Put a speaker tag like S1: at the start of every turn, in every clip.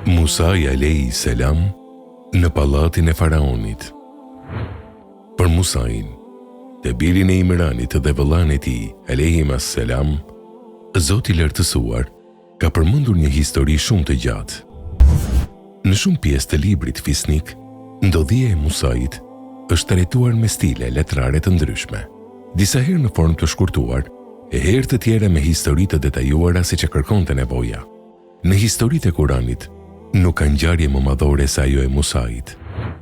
S1: Musai alayhi selam në pallatin e faraonit. Për Musain, të birin e Imranit dhe vëllain e tij, alayhim asselam, Zoti i lartësuar ka përmendur një histori shumë të gjatë. Në shumë pjesë të librit fisnik, ndodhia e Musait është trajtuar me stile letrare të ndryshme, disa herë në formë të shkurtuar, e herë të tjera me histori të detajuara siç e kërkonte nevoja. Në historitë e Kuranit nuk ka ngjarje më madhore se ajo e Musait.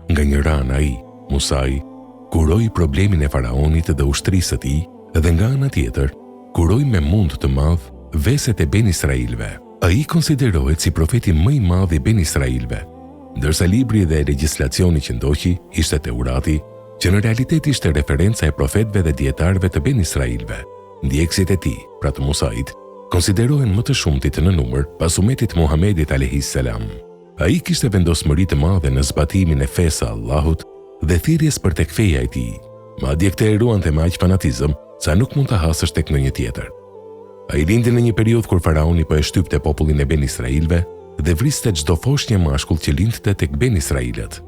S1: Nga një anë ai, Musai, kuroi problemin e faraonit dhe ushtrisë së tij, dhe nga ana tjetër, kuroi me mund të madh veset e Ben Israilve. Ai konsiderohet si profeti më i madh i Ben Israilve, ndërsa libri dhe legjislacioni që ndoqi ishte Teurati, që në realitet ishte referenca e profetëve dhe dietarëve të Ben Israilve. Ndjekësit e tij, pra të Musait, konsiderohen më të shumtit në numër pas umetit Muhamedit a.s. Ai kishte vendosmëri të madhe në zbatimin e fesë së Allahut dhe thirrjes për tek feja e tij. Madje këtë e ruante me aq fanatizëm sa nuk mund ta hasësh tek ndonjë tjetër. Ai lindi në një periudhë kur faraoni po e shtypte popullin e Ben Israilve dhe vriste çdo foshnjë mashkull që lindte tek Ben Israilët.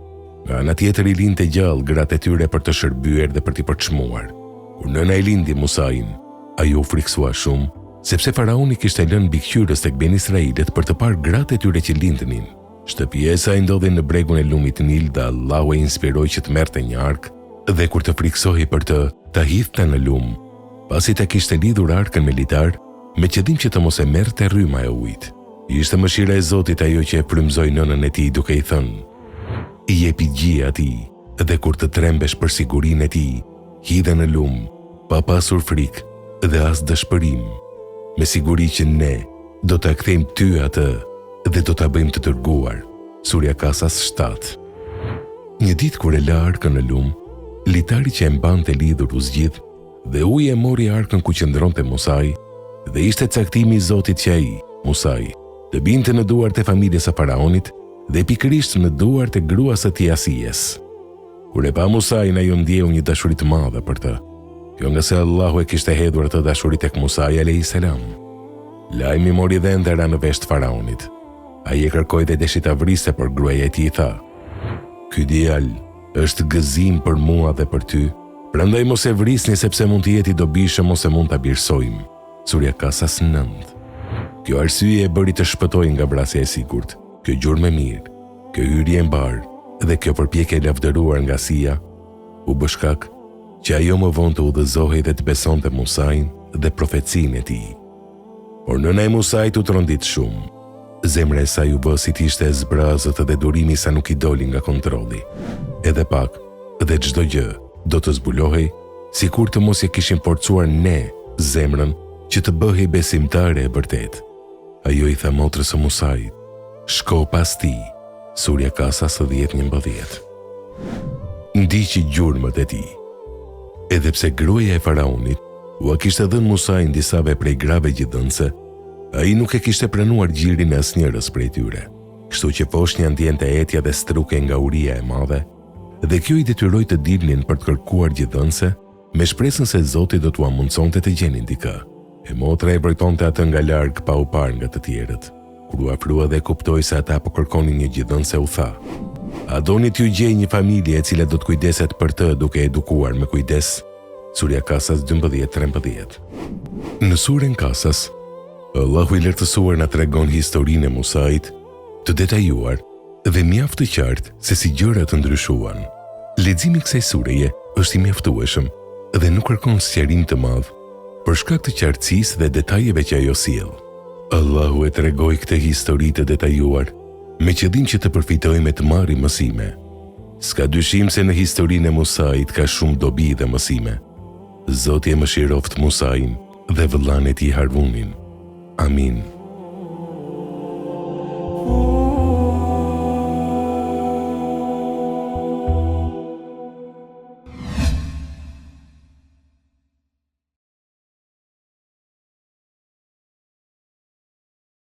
S1: Nga ana tjetër i lindte gjallë gratë e tyre për të shërbyer dhe për t'i përçmuar. Kur nëna e lindi Musain, ai u friksua shumë, sepse faraoni kishte lënë bikqyrës tek Ben Israilët për të parë gratë e tyre që lindnin. Shtëpia e saj ndodhej në bregun e lumit Nil dhe Allahu e inspiroi që të merrte një ark dhe kur të friksohej për ta hidhte në lum, pasi ta kishte lidhur arkën me litar, me qëllim që të mos e merrte rryma e ujit. Ishte mëshira e Zotit ajo që e frymëzoi nënën e tij duke i thënë: "I jepi gjie atij, dhe kur të trembesh për sigurinë e tij, hidhe në lum, pa pasur frikë dhe as dëshpërim. Me siguri që ne do ta kthejmë ty atë dhe do ta bëjmë të dërguar." Surja Kasas 7. Një ditë kur e la arkën në lum, litari që e mbante lidhur u zgjidh dhe uji e mori arkën ku qëndronte Musai, dhe ishte caktimi i Zotit që ai, Musai, të binte në duart e familjes së faraonit dhe pikërisht në duart e gruas së tij Asijes. Kur e pa Musain, ajo ndjeu një dashuri të madhe për të. Kjo nga se Allahu e kishte hedhur atë dashuri tek Musai a.s. Lajmi mori dhe ndera në vesh të faraonit. Ai e kërkoi dhe deshi ta vriste, por gruaja e tij tha: "Ky djalë është gëzim për mua dhe për ty, prandaj mos e vrisni sepse mund të jetë i dobishëm ose mund ta birësojmë." Surja Kasas 9. Kjo arsye e bëri të shpëtoi nga vrasja e sigurt, kjo gjurmë e mirë, kjo hyrje e mbar dhe kjo përpjekje e lavdëruar nga Asia u bë shkak që ajo më vonë të udhëzohej dhe të besonte Musain dhe profecinë e tij. Por nëna e Musait u trondit shumë. Zemra e saj u bë si të ishte e zbrazët dhe durimi sa nuk i doli nga kontrolli. Edhe pak, dhe çdo gjë do të zbulohej, sikur të mos e kishin forcuar ne zemrën që të bëhej besimtare e vërtet. Ajo i tha motrës së Musait: "Shko pas tij." Surja Kasas 10:11. Ndiqi gjurmët e tij. Edhe pse gruaja e faraonit u kishte dhënë Musain disa veprej grave gjithdhënëse, ai nuk e kishte pranuar gjirin e asnjërës prej tyre, kështu që foshnja ndjente etja dhe struke nga uria e madhe, dhe kjo i detyroi të dilnin për të kërkuar gjithdhënëse, me shpresën se Zoti do t'u amundsonte të gjenin dikë. E motra e vërtonte atë nga larg pa u parë nga të tjerët. Kur u afrua dhe kuptoi se ata po kërkonin një gjithdhënëse, u tha: "A doni t'ju gjej një familje e cila do të kujdeset për të duke edukuar me kujdes?" Surja Kasas 12:13. Në surën Kasas, Allahu i lartësuar na tregon historinë e Musait, të detajuar dhe mjaft të qartë se si gjërat ndryshuan. Leximi i kësaj sureje është i mjaftueshëm dhe nuk kërkon sqarim të madh, për shkak të qartësisë dhe detajeve që ajo sjell. Allahu e tregoi këtë histori të detajuar me qëllim që të përfitojmë të marrim mësime. S'ka dyshim se në historinë e Musait ka shumë dobi dhe mësime. Zoti e mëshiroft Musain dhe vëllain e tij Harunin. Amin.